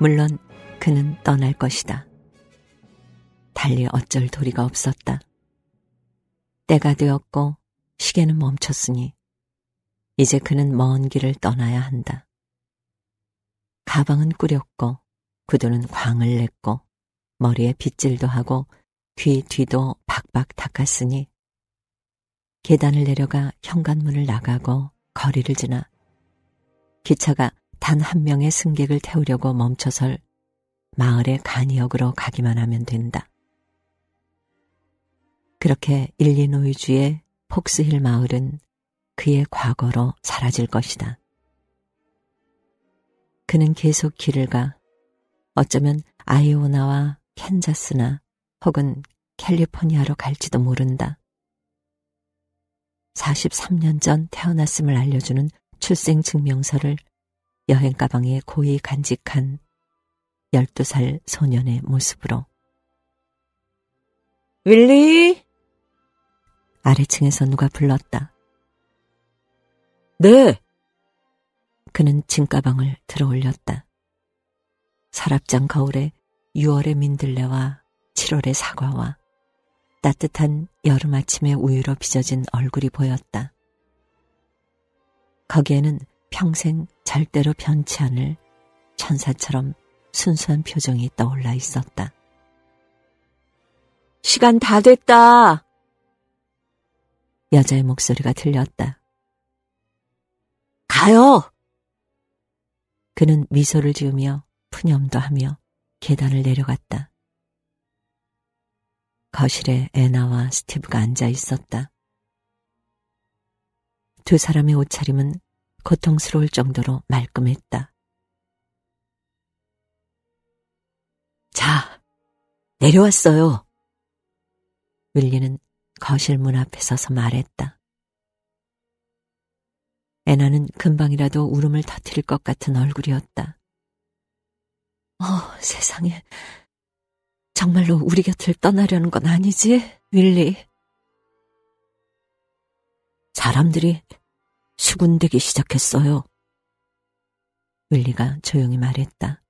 물론 그는 떠날 것이다. 달리 어쩔 도리가 없었다. 때가 되었고 시계는 멈췄으니 이제 그는 먼 길을 떠나야 한다. 가방은 꾸렸고 구두는 광을 냈고 머리에 빗질도 하고 귀 뒤도 박박 닦았으니 계단을 내려가 현관문을 나가고 거리를 지나 기차가 단 한 명의 승객을 태우려고 멈춰설 마을의 간이역으로 가기만 하면 된다. 그렇게 일리노이주의 폭스힐 마을은 그의 과거로 사라질 것이다. 그는 계속 길을 가 어쩌면 아이오나와 캔자스나 혹은 캘리포니아로 갈지도 모른다. 43년 전 태어났음을 알려주는 출생증명서를 여행 가방에 고이 간직한 12살 소년의 모습으로. 윌리! 아래층에서 누가 불렀다. 네! 그는 짐가방을 들어 올렸다. 서랍장 거울에 6월의 민들레와 7월의 사과와 따뜻한 여름 아침의 우유로 빚어진 얼굴이 보였다. 거기에는 평생 절대로 변치 않을 천사처럼 순수한 표정이 떠올라 있었다. 시간 다 됐다. 여자의 목소리가 들렸다. 가요! 그는 미소를 지으며 푸념도 하며 계단을 내려갔다. 거실에 애나와 스티브가 앉아 있었다. 두 사람의 옷차림은 고통스러울 정도로 말끔했다. 자, 내려왔어요. 윌리는 거실 문 앞에 서서 말했다. 애나는 금방이라도 울음을 터뜨릴 것 같은 얼굴이었다. 세상에. 정말로 우리 곁을 떠나려는 건 아니지, 윌리? 사람들이 수군대기 시작했어요. 윌리가 조용히 말했다.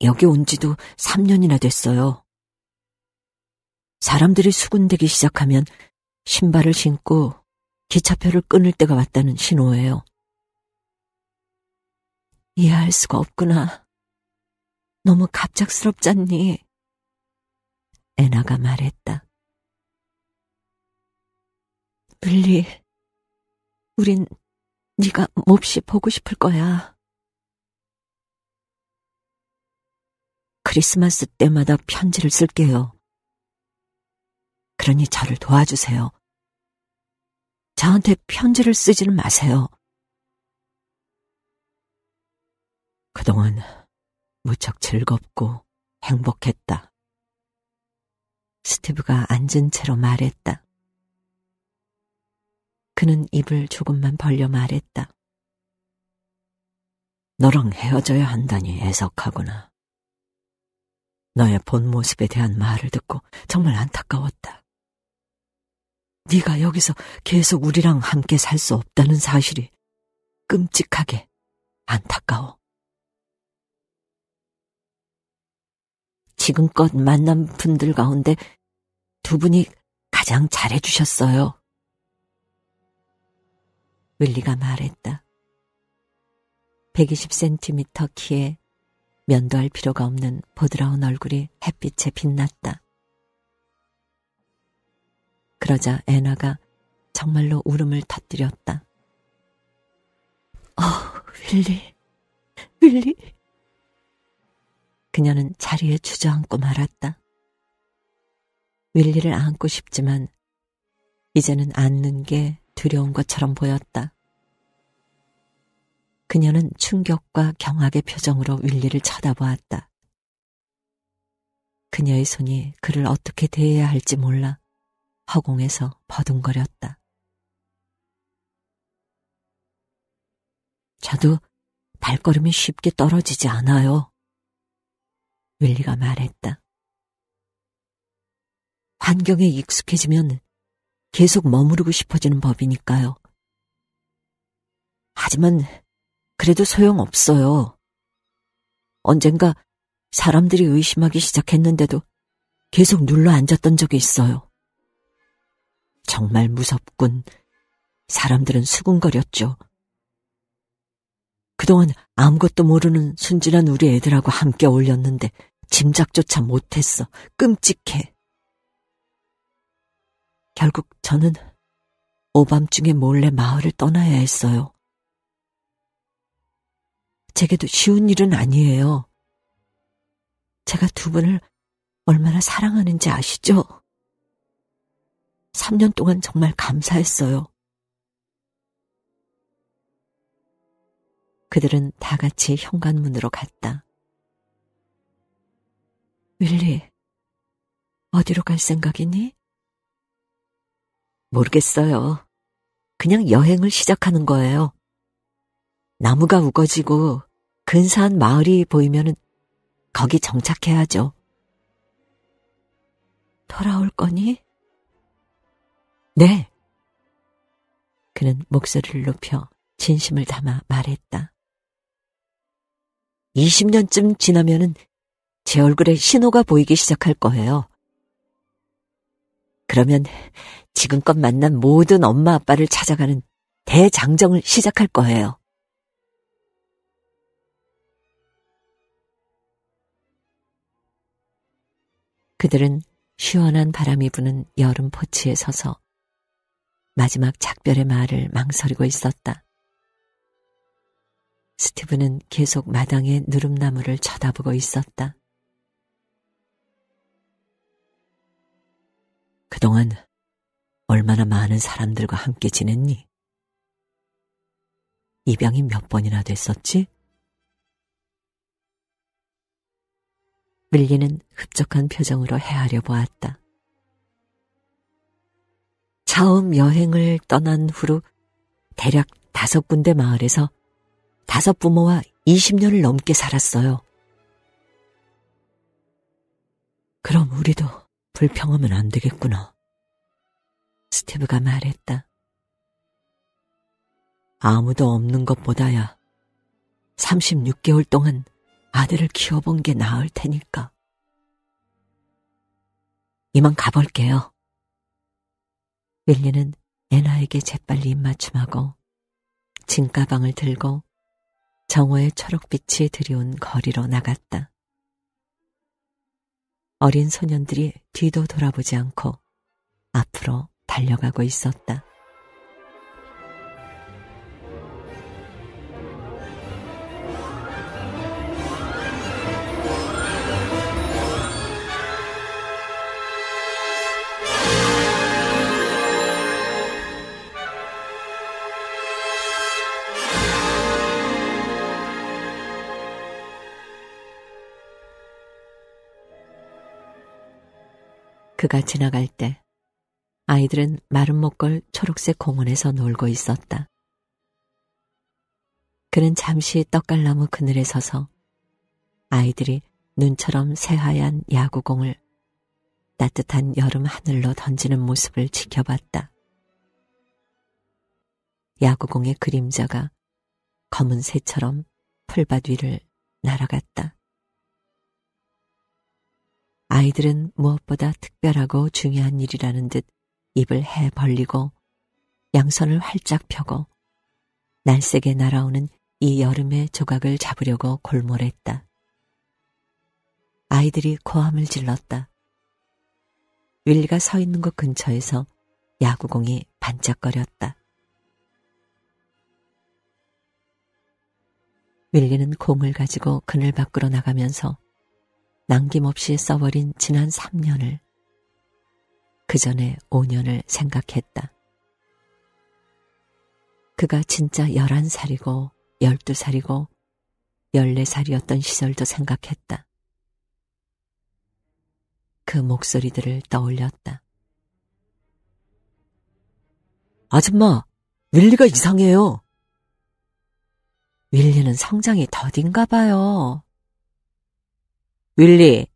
여기 온 지도 3년이나 됐어요. 사람들이 수군대기 시작하면 신발을 신고 기차표를 끊을 때가 왔다는 신호예요. 이해할 수가 없구나. 너무 갑작스럽잖니. 애나가 말했다. 윌리, 우린 네가 몹시 보고 싶을 거야. 크리스마스 때마다 편지를 쓸게요. 그러니 저를 도와주세요. 저한테 편지를 쓰지는 마세요. 그동안 무척 즐겁고 행복했다. 스티브가 앉은 채로 말했다. 그는 입을 조금만 벌려 말했다. 너랑 헤어져야 한다니 애석하구나. 너의 본 모습에 대한 말을 듣고 정말 안타까웠다. 네가 여기서 계속 우리랑 함께 살 수 없다는 사실이 끔찍하게 안타까워. 지금껏 만난 분들 가운데 두 분이 가장 잘해주셨어요. 윌리가 말했다. 120cm 키에 면도할 필요가 없는 보드라운 얼굴이 햇빛에 빛났다. 그러자 애나가 정말로 울음을 터뜨렸다. 윌리, 윌리. 그녀는 자리에 주저앉고 말았다. 윌리를 안고 싶지만 이제는 안는 게 두려운 것처럼 보였다. 그녀는 충격과 경악의 표정으로 윌리를 쳐다보았다. 그녀의 손이 그를 어떻게 대해야 할지 몰라 허공에서 버둥거렸다. 저도 발걸음이 쉽게 떨어지지 않아요. 윌리가 말했다. 환경에 익숙해지면 계속 머무르고 싶어지는 법이니까요. 하지만 그래도 소용없어요. 언젠가 사람들이 의심하기 시작했는데도 계속 눌러 앉았던 적이 있어요. 정말 무섭군. 사람들은 수군거렸죠. 그동안 아무것도 모르는 순진한 우리 애들하고 함께 어울렸는데 짐작조차 못했어. 끔찍해. 결국 저는 오밤중에 몰래 마을을 떠나야 했어요. 제게도 쉬운 일은 아니에요. 제가 두 분을 얼마나 사랑하는지 아시죠? 3년 동안 정말 감사했어요. 그들은 다 같이 현관문으로 갔다. 윌리, 어디로 갈 생각이니? 모르겠어요. 그냥 여행을 시작하는 거예요. 나무가 우거지고 근사한 마을이 보이면은 거기 정착해야죠. 돌아올 거니? 네. 그는 목소리를 높여 진심을 담아 말했다. 20년쯤 지나면은 제 얼굴에 신호가 보이기 시작할 거예요. 그러면 지금껏 만난 모든 엄마 아빠를 찾아가는 대장정을 시작할 거예요. 그들은 시원한 바람이 부는 여름 포치에 서서 마지막 작별의 말을 망설이고 있었다. 스티브는 계속 마당의 누름나무를 쳐다보고 있었다. 그동안 얼마나 많은 사람들과 함께 지냈니? 입양이 몇 번이나 됐었지? 밀리는 흡족한 표정으로 헤아려 보았다. 처음 여행을 떠난 후로 대략 5군데 마을에서 5부모와 20년을 넘게 살았어요. 그럼 우리도 불평하면 안 되겠구나. 스티브가 말했다. 아무도 없는 것보다야 36개월 동안 아들을 키워본 게 나을 테니까. 이만 가볼게요. 윌리는 애나에게 재빨리 입맞춤하고 짐가방을 들고 정오의 초록빛이 드리운 거리로 나갔다. 어린 소년들이 뒤도 돌아보지 않고 앞으로 달려가고 있었다. 그가 지나갈 때 아이들은 마른 목골 초록색 공원에서 놀고 있었다. 그는 잠시 떡갈나무 그늘에 서서 아이들이 눈처럼 새하얀 야구공을 따뜻한 여름 하늘로 던지는 모습을 지켜봤다. 야구공의 그림자가 검은 새처럼 풀밭 위를 날아갔다. 아이들은 무엇보다 특별하고 중요한 일이라는 듯 입을 해 벌리고 양손을 활짝 펴고 날쌔게 날아오는 이 여름의 조각을 잡으려고 골몰했다. 아이들이 고함을 질렀다. 윌리가 서 있는 곳 근처에서 야구공이 반짝거렸다. 윌리는 공을 가지고 그늘 밖으로 나가면서 남김없이 써버린 지난 3년을, 그 전에 5년을 생각했다. 그가 진짜 11살이고 12살이고 14살이었던 시절도 생각했다. 그 목소리들을 떠올렸다. 아줌마, 윌리가 이상해요. 윌리는 성장이 더딘가 봐요. 윌리,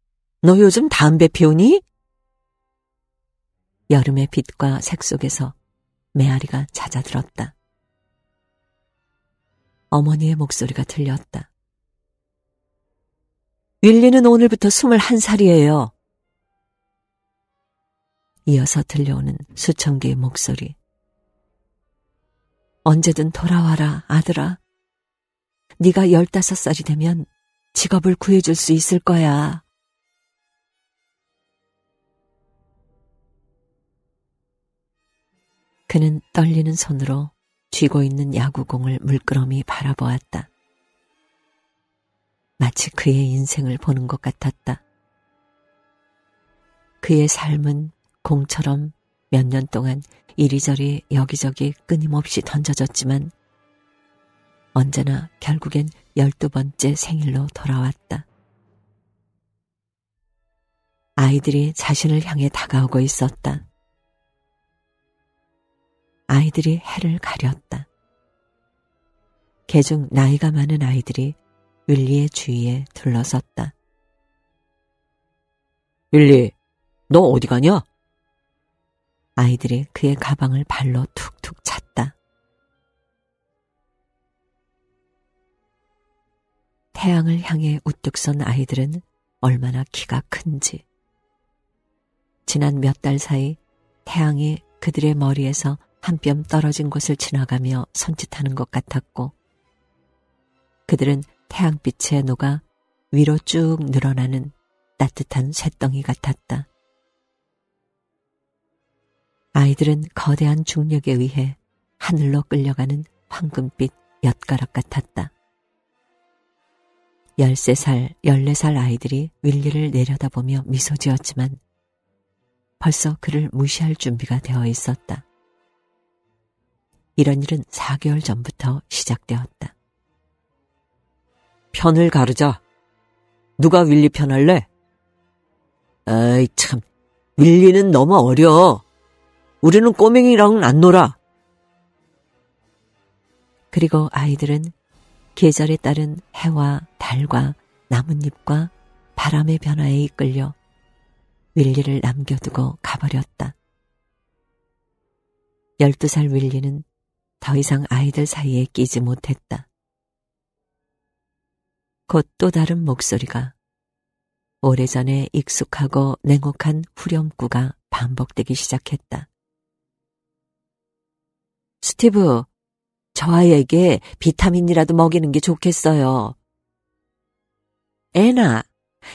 너 요즘 담배 피우니? 여름의 빛과 색 속에서 메아리가 잦아들었다. 어머니의 목소리가 들렸다. 윌리는 오늘부터 21살이에요. 이어서 들려오는 수천 개의 목소리. 언제든 돌아와라, 아들아. 네가 15살이 되면 직업을 구해줄 수 있을 거야. 그는 떨리는 손으로 쥐고 있는 야구공을 물끄러미 바라보았다. 마치 그의 인생을 보는 것 같았다. 그의 삶은 공처럼 몇 년 동안 이리저리 여기저기 끊임없이 던져졌지만 언제나 결국엔 12번째 생일로 돌아왔다. 아이들이 자신을 향해 다가오고 있었다. 아이들이 해를 가렸다. 개중 나이가 많은 아이들이 윌리의 주위에 둘러섰다. 윌리, 너 어디 가냐? 아이들이 그의 가방을 발로 툭툭 찼다. 태양을 향해 우뚝 선 아이들은 얼마나 키가 큰지. 지난 몇 달 사이 태양이 그들의 머리에서 한 뼘 떨어진 곳을 지나가며 손짓하는 것 같았고 그들은 태양빛에 녹아 위로 쭉 늘어나는 따뜻한 쇳덩이 같았다. 아이들은 거대한 중력에 의해 하늘로 끌려가는 황금빛 엿가락 같았다. 13살, 14살 아이들이 윌리를 내려다보며 미소 지었지만 벌써 그를 무시할 준비가 되어 있었다. 이런 일은 4개월 전부터 시작되었다. 편을 가르자. 누가 윌리 편할래? 아이 참, 윌리는 너무 어려. 우리는 꼬맹이랑은 안 놀아. 그리고 아이들은 계절에 따른 해와 달과 나뭇잎과 바람의 변화에 이끌려 윌리를 남겨두고 가버렸다. 12살 윌리는 더 이상 아이들 사이에 끼지 못했다. 곧 또 다른 목소리가 오래전에 익숙하고 냉혹한 후렴구가 반복되기 시작했다. 스티브, 저 아이에게 비타민이라도 먹이는 게 좋겠어요. 애나,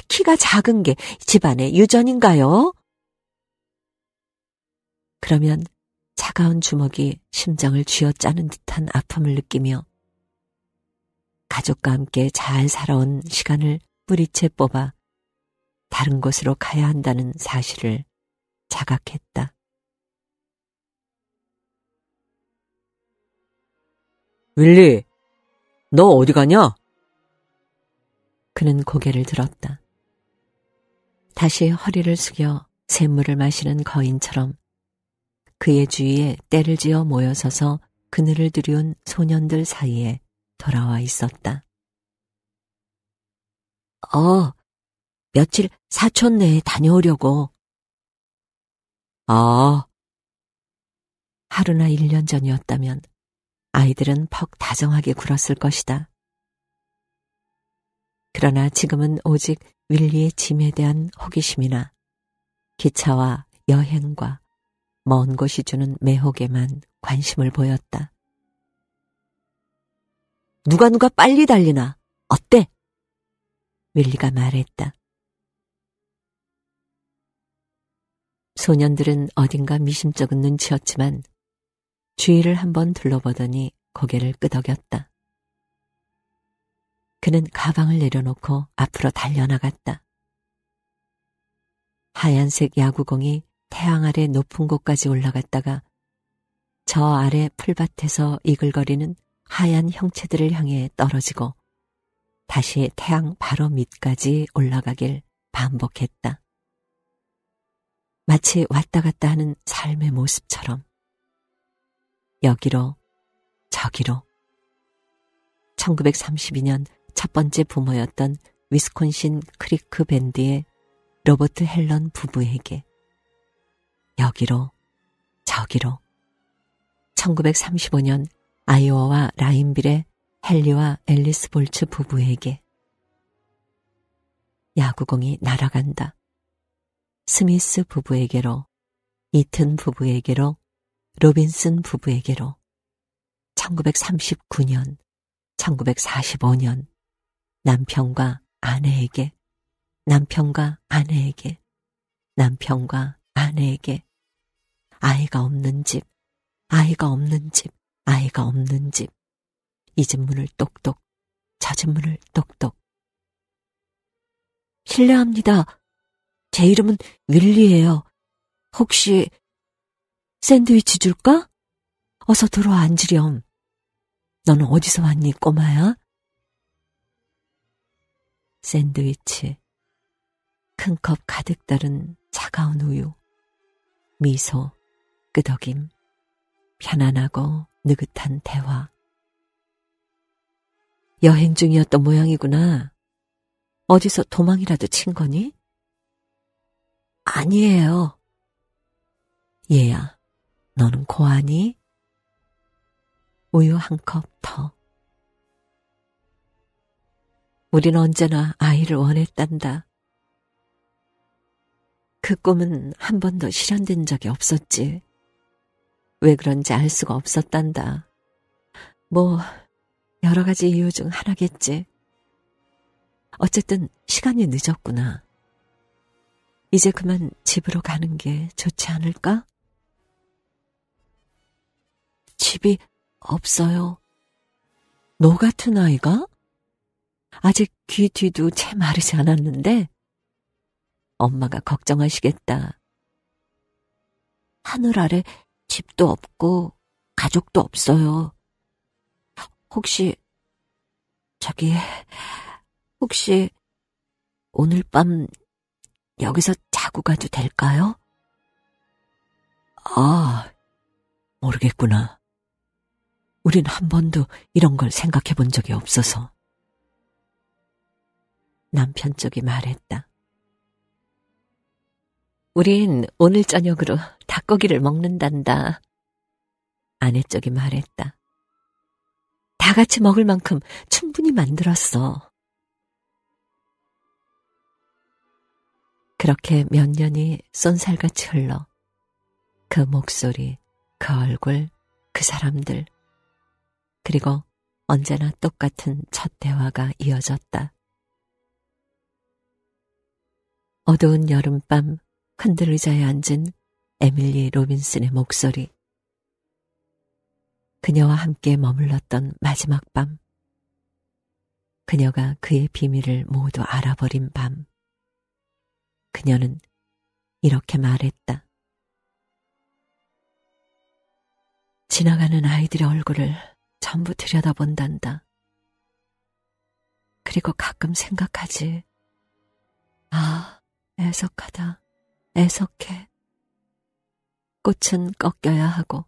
키가 작은 게 집안의 유전인가요? 그러면 차가운 주먹이 심장을 쥐어짜는 듯한 아픔을 느끼며 가족과 함께 잘 살아온 시간을 뿌리채 뽑아 다른 곳으로 가야 한다는 사실을 자각했다. 윌리, 너 어디 가냐? 그는 고개를 들었다. 다시 허리를 숙여 샘물을 마시는 거인처럼 그의 주위에 때를 지어 모여서서 그늘을 들여온 소년들 사이에 돌아와 있었다. 며칠 사촌 내에 다녀오려고. 하루나 1년 전이었다면 아이들은 퍽 다정하게 굴었을 것이다. 그러나 지금은 오직 윌리의 짐에 대한 호기심이나 기차와 여행과 먼 곳이 주는 매혹에만 관심을 보였다. 누가 빨리 달리나 어때? 윌리가 말했다. 소년들은 어딘가 미심쩍은 눈치였지만 주위를 한번 둘러보더니 고개를 끄덕였다. 그는 가방을 내려놓고 앞으로 달려나갔다. 하얀색 야구공이 태양 아래 높은 곳까지 올라갔다가 저 아래 풀밭에서 이글거리는 하얀 형체들을 향해 떨어지고 다시 태양 바로 밑까지 올라가길 반복했다. 마치 왔다 갔다 하는 삶의 모습처럼 여기로 저기로. 1932년 첫 번째 부모였던 위스콘신 크리크 밴드의 로버트 헬런 부부에게 여기로 저기로. 1935년 아이오와 라인빌의 헨리와 앨리스 볼츠 부부에게 야구공이 날아간다. 스미스 부부에게로, 이튼 부부에게로, 로빈슨 부부에게로. 1939년, 1945년, 남편과 아내에게, 남편과 아내에게, 남편과 아내에게, 아이가 없는 집, 아이가 없는 집, 아이가 없는 집. 이 집 문을 똑똑, 저 집 문을 똑똑. 실례합니다. 제 이름은 윌리예요. 혹시 샌드위치 줄까? 어서 들어와 앉으렴. 너는 어디서 왔니, 꼬마야? 샌드위치, 큰 컵 가득 따른 차가운 우유, 미소, 끄덕임, 편안하고 느긋한 대화. 여행 중이었던 모양이구나. 어디서 도망이라도 친 거니? 아니에요. 얘야, 너는 고아니? 우유 한 컵 더. 우린 언제나 아이를 원했단다. 그 꿈은 한 번도 실현된 적이 없었지. 왜 그런지 알 수가 없었단다. 뭐 여러 가지 이유 중 하나겠지. 어쨌든 시간이 늦었구나. 이제 그만 집으로 가는 게 좋지 않을까? 집이 없어요. 너 같은 아이가? 아직 귀 뒤도 채 마르지 않았는데 엄마가 걱정하시겠다. 하늘 아래 집도 없고 가족도 없어요. 혹시 오늘 밤 여기서 자고 가도 될까요? 아, 모르겠구나. 우린 한 번도 이런 걸 생각해 본 적이 없어서. 남편 쪽이 말했다. 우린 오늘 저녁으로 닭고기를 먹는단다. 아내 쪽이 말했다. 다 같이 먹을 만큼 충분히 만들었어. 그렇게 몇 년이 쏜살같이 흘러 그 목소리, 그 얼굴, 그 사람들, 그리고 언제나 똑같은 첫 대화가 이어졌다. 어두운 여름밤 흔들 의자에 앉은 에밀리 로빈슨의 목소리. 그녀와 함께 머물렀던 마지막 밤. 그녀가 그의 비밀을 모두 알아버린 밤. 그녀는 이렇게 말했다. 지나가는 아이들의 얼굴을 전부 들여다본단다. 그리고 가끔 생각하지. 아, 애석하다. 애석해. 꽃은 꺾여야 하고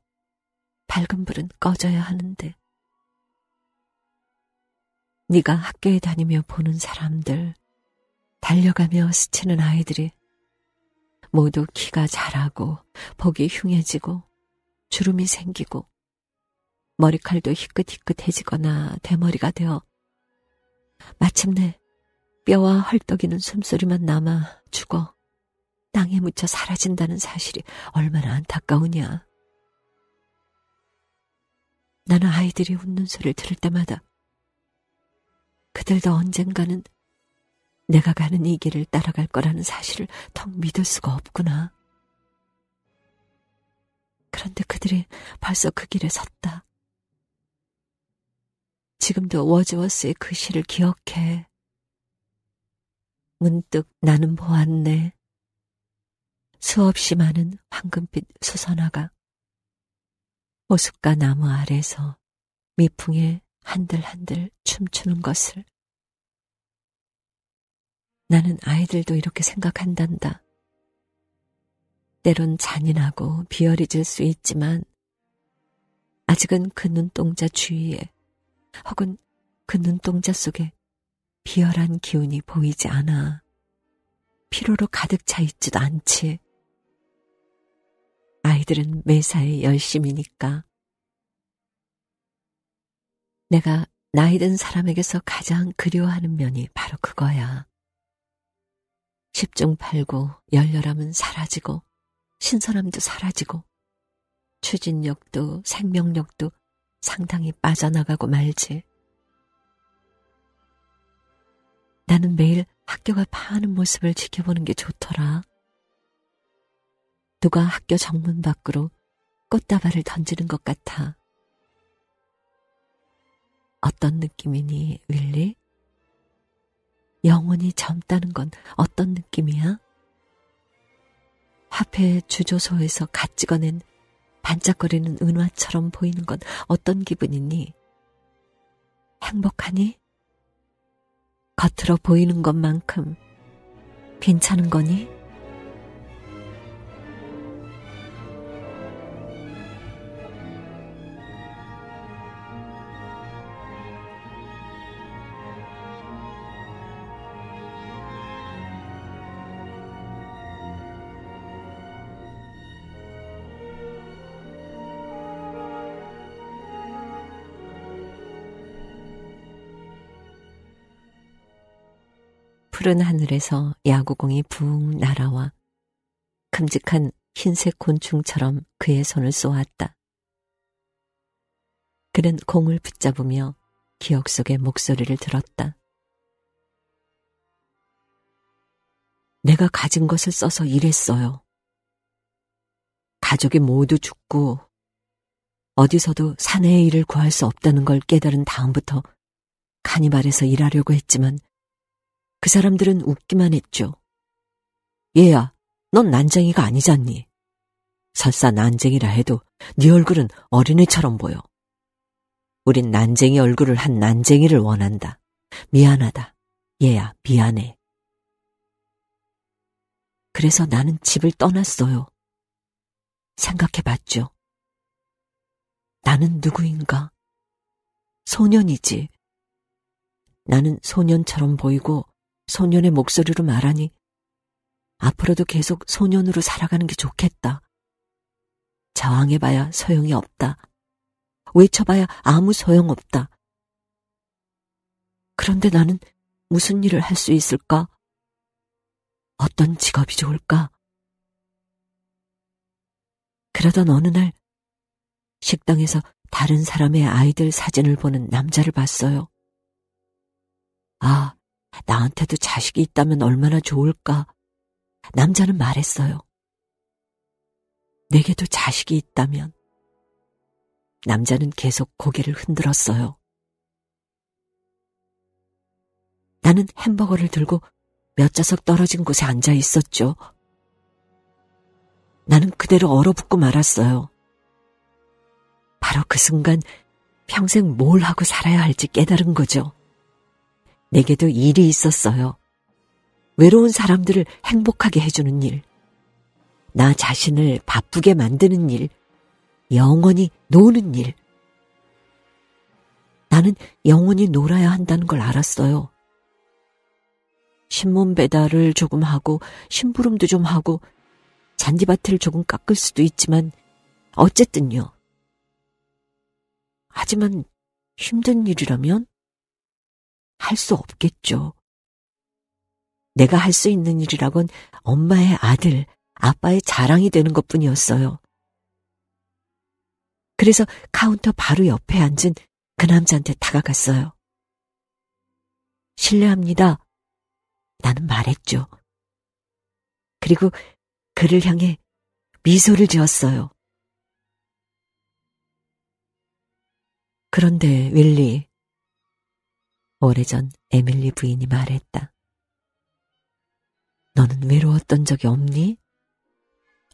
밝은 불은 꺼져야 하는데. 네가 학교에 다니며 보는 사람들, 달려가며 스치는 아이들이 모두 키가 자라고 복이 흉해지고 주름이 생기고 머리칼도 희끗희끗해지거나 대머리가 되어 마침내 뼈와 헐떡이는 숨소리만 남아 죽어 땅에 묻혀 사라진다는 사실이 얼마나 안타까우냐. 나는 아이들이 웃는 소리를 들을 때마다 그들도 언젠가는 내가 가는 이 길을 따라갈 거라는 사실을 턱 믿을 수가 없구나. 그런데 그들이 벌써 그 길에 섰다. 지금도 워즈워스의 그 시를 기억해. 문득 나는 보았네. 수없이 많은 황금빛 수선화가 호숫가 나무 아래서 미풍에 한들한들 춤추는 것을. 나는 아이들도 이렇게 생각한단다. 때론 잔인하고 비열해질 수 있지만 아직은 그 눈동자 주위에 혹은 그 눈동자 속에 비열한 기운이 보이지 않아. 피로로 가득 차 있지도 않지. 아이들은 매사에 열심이니까. 내가 나이 든 사람에게서 가장 그리워하는 면이 바로 그거야. 십중팔구 열렬함은 사라지고 신선함도 사라지고 추진력도 생명력도 상당히 빠져나가고 말지. 나는 매일 학교가 파하는 모습을 지켜보는 게 좋더라. 누가 학교 정문 밖으로 꽃다발을 던지는 것 같아. 어떤 느낌이니, 윌리? 영원히 젊다는 건 어떤 느낌이야? 화폐 주조소에서 갓 찍어낸 반짝거리는 은화처럼 보이는 건 어떤 기분이니? 행복하니? 겉으로 보이는 것만큼 괜찮은 거니? 푸른 하늘에서 야구공이 붕 날아와 큼직한 흰색 곤충처럼 그의 손을 쏘았다. 그는 공을 붙잡으며 기억 속의 목소리를 들었다. 내가 가진 것을 써서 일했어요. 가족이 모두 죽고 어디서도 사내의 일을 구할 수 없다는 걸 깨달은 다음부터 카니발에서 일하려고 했지만 그 사람들은 웃기만 했죠. 얘야, 넌 난쟁이가 아니잖니. 설사 난쟁이라 해도 네 얼굴은 어린애처럼 보여. 우린 난쟁이 얼굴을 한 난쟁이를 원한다. 미안하다. 얘야, 미안해. 그래서 나는 집을 떠났어요. 생각해봤죠. 나는 누구인가? 소년이지. 나는 소년처럼 보이고 소년의 목소리로 말하니 앞으로도 계속 소년으로 살아가는 게 좋겠다. 저항해봐야 소용이 없다. 외쳐봐야 아무 소용없다. 그런데 나는 무슨 일을 할 수 있을까? 어떤 직업이 좋을까? 그러던 어느 날 식당에서 다른 사람의 아이들 사진을 보는 남자를 봤어요. 아, 나한테도 자식이 있다면 얼마나 좋을까? 남자는 말했어요. 내게도 자식이 있다면. 남자는 계속 고개를 흔들었어요. 나는 햄버거를 들고 몇 좌석 떨어진 곳에 앉아 있었죠. 나는 그대로 얼어붙고 말았어요. 바로 그 순간 평생 뭘 하고 살아야 할지 깨달은 거죠. 내게도 일이 있었어요. 외로운 사람들을 행복하게 해주는 일, 나 자신을 바쁘게 만드는 일, 영원히 노는 일. 나는 영원히 놀아야 한다는 걸 알았어요. 신문 배달을 조금 하고 심부름도 좀 하고 잔디밭을 조금 깎을 수도 있지만 어쨌든요. 하지만 힘든 일이라면 할 수 없겠죠. 내가 할 수 있는 일이라곤 엄마의 아들, 아빠의 자랑이 되는 것뿐이었어요. 그래서 카운터 바로 옆에 앉은 그 남자한테 다가갔어요. 실례합니다. 나는 말했죠. 그리고 그를 향해 미소를 지었어요. 그런데 윌리, 오래전 에밀리 부인이 말했다. 너는 외로웠던 적이 없니?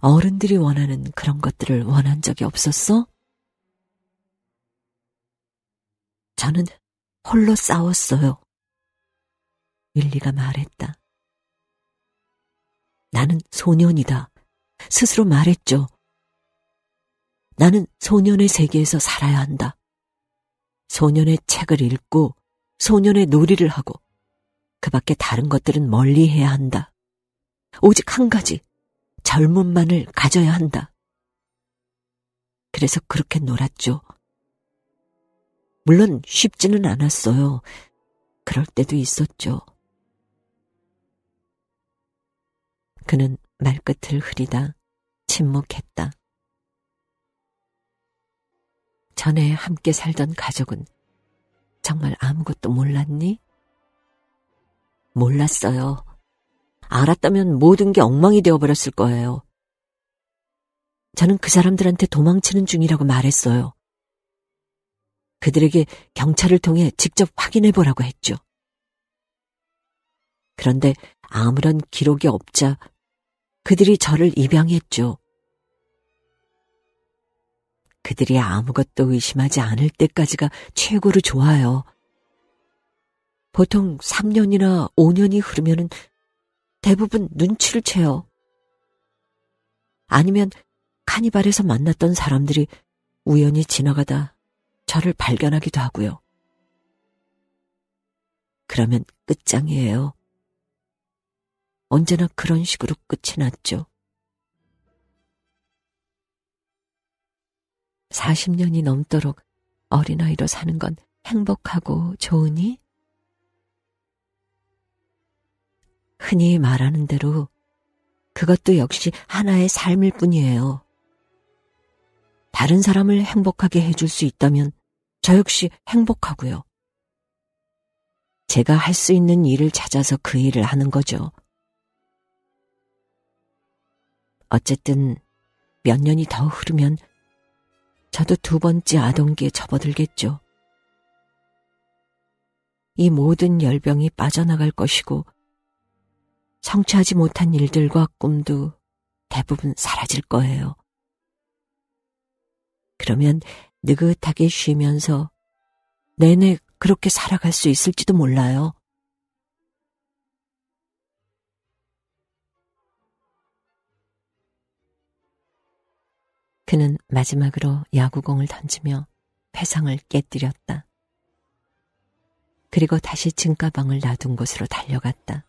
어른들이 원하는 그런 것들을 원한 적이 없었어? 저는 홀로 싸웠어요. 윌리가 말했다. 나는 소년이다. 스스로 말했죠. 나는 소년의 세계에서 살아야 한다. 소년의 책을 읽고 소년의 놀이를 하고 그 밖에 다른 것들은 멀리해야 한다. 오직 한 가지, 젊음만을 가져야 한다. 그래서 그렇게 놀았죠. 물론 쉽지는 않았어요. 그럴 때도 있었죠. 그는 말끝을 흐리다 침묵했다. 전에 함께 살던 가족은 정말 아무것도 몰랐니? 몰랐어요. 알았다면 모든 게 엉망이 되어버렸을 거예요. 저는 그 사람들한테 도망치는 중이라고 말했어요. 그들에게 경찰을 통해 직접 확인해보라고 했죠. 그런데 아무런 기록이 없자 그들이 저를 입양했죠. 그들이 아무것도 의심하지 않을 때까지가 최고로 좋아요. 보통 3년이나 5년이 흐르면은 대부분 눈치를 채요. 아니면 카니발에서 만났던 사람들이 우연히 지나가다 저를 발견하기도 하고요. 그러면 끝장이에요. 언제나 그런 식으로 끝이 났죠. 40년이 넘도록 어린아이로 사는 건 행복하고 좋으니? 흔히 말하는 대로 그것도 역시 하나의 삶일 뿐이에요. 다른 사람을 행복하게 해줄 수 있다면 저 역시 행복하고요. 제가 할 수 있는 일을 찾아서 그 일을 하는 거죠. 어쨌든 몇 년이 더 흐르면 저도 두 번째 아동기에 접어들겠죠. 이 모든 열병이 빠져나갈 것이고 성취하지 못한 일들과 꿈도 대부분 사라질 거예요. 그러면 느긋하게 쉬면서 내내 그렇게 살아갈 수 있을지도 몰라요. 그는 마지막으로 야구공을 던지며 회상을 깨뜨렸다. 그리고 다시 증가방을 놔둔 곳으로 달려갔다.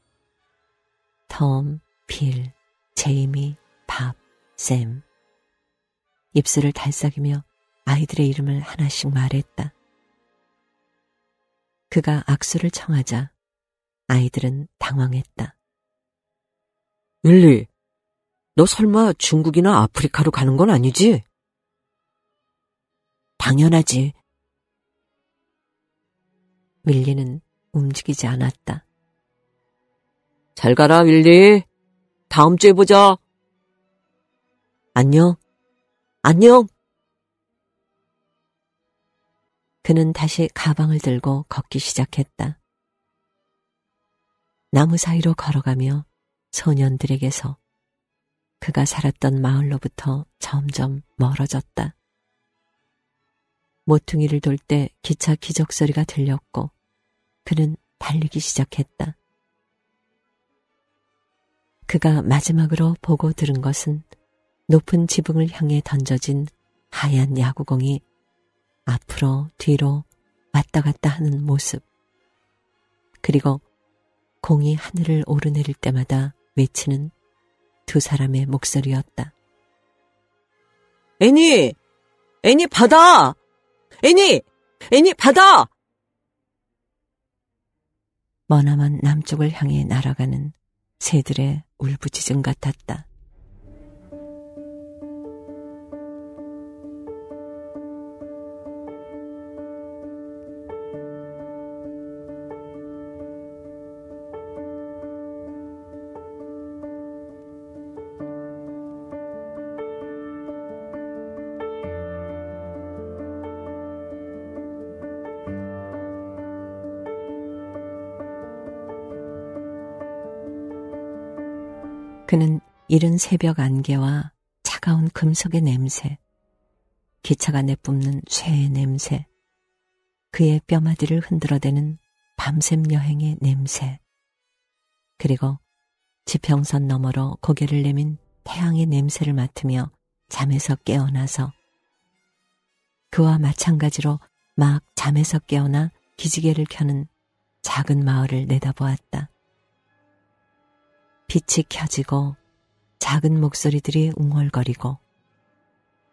톰, 빌, 제이미, 밥, 샘. 입술을 달싹이며 아이들의 이름을 하나씩 말했다. 그가 악수를 청하자 아이들은 당황했다. 윌리, 너 설마 중국이나 아프리카로 가는 건 아니지? 당연하지. 윌리는 움직이지 않았다. 잘 가라, 윌리. 다음 주에 보자. 안녕. 안녕. 그는 다시 가방을 들고 걷기 시작했다. 나무 사이로 걸어가며 소년들에게서 그가 살았던 마을로부터 점점 멀어졌다. 모퉁이를 돌 때 기차 기적 소리가 들렸고 그는 달리기 시작했다. 그가 마지막으로 보고 들은 것은 높은 지붕을 향해 던져진 하얀 야구공이 앞으로 뒤로 왔다 갔다 하는 모습, 그리고 공이 하늘을 오르내릴 때마다 외치는 두 사람의 목소리였다. 애니! 애니 받아! 애니! 애니 받아! 머나먼 남쪽을 향해 날아가는 새들의 울부짖음 같았다. 그는 이른 새벽 안개와 차가운 금속의 냄새, 기차가 내뿜는 쇠의 냄새, 그의 뼈마디를 흔들어대는 밤샘 여행의 냄새, 그리고 지평선 너머로 고개를 내민 태양의 냄새를 맡으며 잠에서 깨어나서 그와 마찬가지로 막 잠에서 깨어나 기지개를 켜는 작은 마을을 내다보았다. 빛이 켜지고 작은 목소리들이 웅얼거리고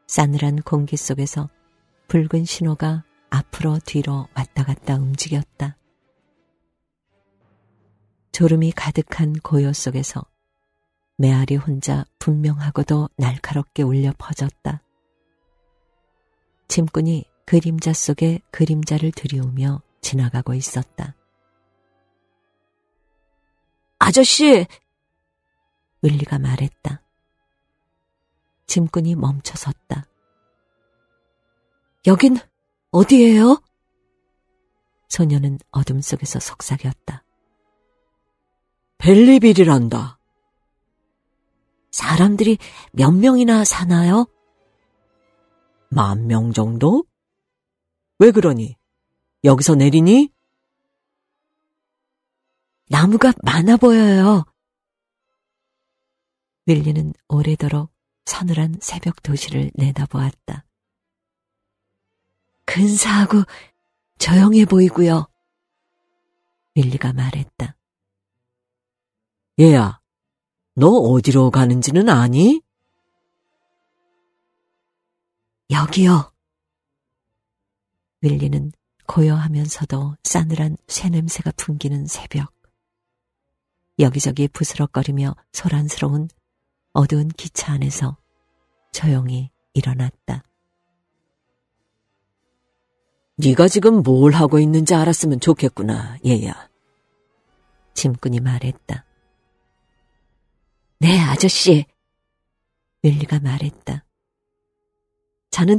싸늘한 공기 속에서 붉은 신호가 앞으로 뒤로 왔다 갔다 움직였다. 졸음이 가득한 고요 속에서 메아리 혼자 분명하고도 날카롭게 울려 퍼졌다. 짐꾼이 그림자 속에 그림자를 들이우며 지나가고 있었다. 아저씨! 윌리가 말했다. 짐꾼이 멈춰섰다. 여긴 어디예요? 소녀는 어둠 속에서 속삭였다. 벨리빌이란다. 사람들이 몇 명이나 사나요? 10,000명 정도? 왜 그러니? 여기서 내리니? 나무가 많아 보여요. 윌리는 오래도록 서늘한 새벽 도시를 내다보았다. 근사하고 조용해 보이고요. 윌리가 말했다. 얘야, 너 어디로 가는지는 아니? 여기요. 윌리는 고요하면서도 싸늘한 쇠냄새가 풍기는 새벽. 여기저기 부스럭거리며 소란스러운 어두운 기차 안에서 조용히 일어났다. 네가 지금 뭘 하고 있는지 알았으면 좋겠구나, 얘야. 짐꾼이 말했다. 네, 아저씨. 윌리가 말했다. 저는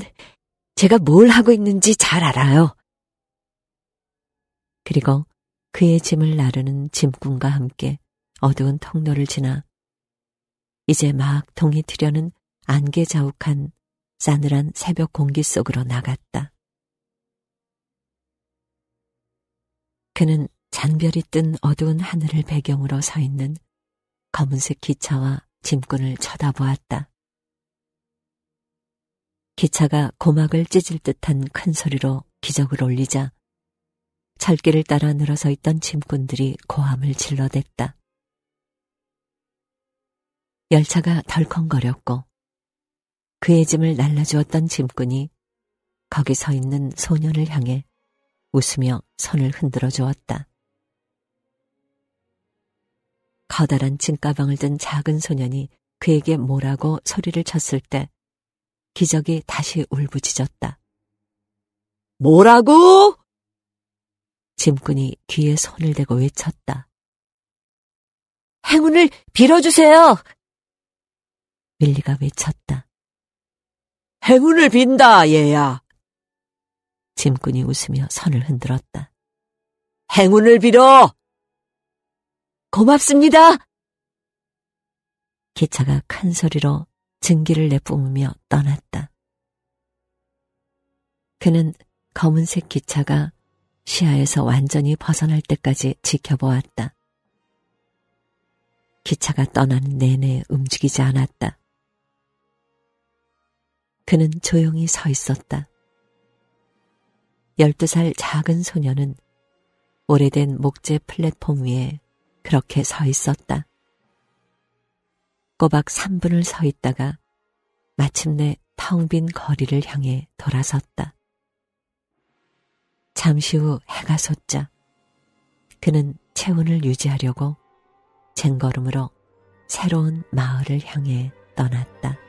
제가 뭘 하고 있는지 잘 알아요. 그리고 그의 짐을 나르는 짐꾼과 함께 어두운 통로를 지나 이제 막 동이 트려는 안개 자욱한 싸늘한 새벽 공기 속으로 나갔다. 그는 잔별이 뜬 어두운 하늘을 배경으로 서 있는 검은색 기차와 짐꾼을 쳐다보았다. 기차가 고막을 찢을 듯한 큰 소리로 기적을 올리자 철길을 따라 늘어서 있던 짐꾼들이 고함을 질러댔다. 열차가 덜컹거렸고 그의 짐을 날라주었던 짐꾼이 거기 서 있는 소년을 향해 웃으며 손을 흔들어 주었다. 커다란 짐가방을 든 작은 소년이 그에게 뭐라고 소리를 쳤을 때 기적이 다시 울부짖었다. 뭐라고? 짐꾼이 귀에 손을 대고 외쳤다. 행운을 빌어주세요! 윌리가 외쳤다. 행운을 빈다, 얘야. 짐꾼이 웃으며 손을 흔들었다. 행운을 빌어! 고맙습니다! 기차가 큰 소리로 증기를 내뿜으며 떠났다. 그는 검은색 기차가 시야에서 완전히 벗어날 때까지 지켜보았다. 기차가 떠나는 내내 움직이지 않았다. 그는 조용히 서 있었다. 12살 작은 소녀는 오래된 목재 플랫폼 위에 그렇게 서 있었다. 꼬박 3분을 서 있다가 마침내 텅 빈 거리를 향해 돌아섰다. 잠시 후 해가 솟자 그는 체온을 유지하려고 쟁걸음으로 새로운 마을을 향해 떠났다.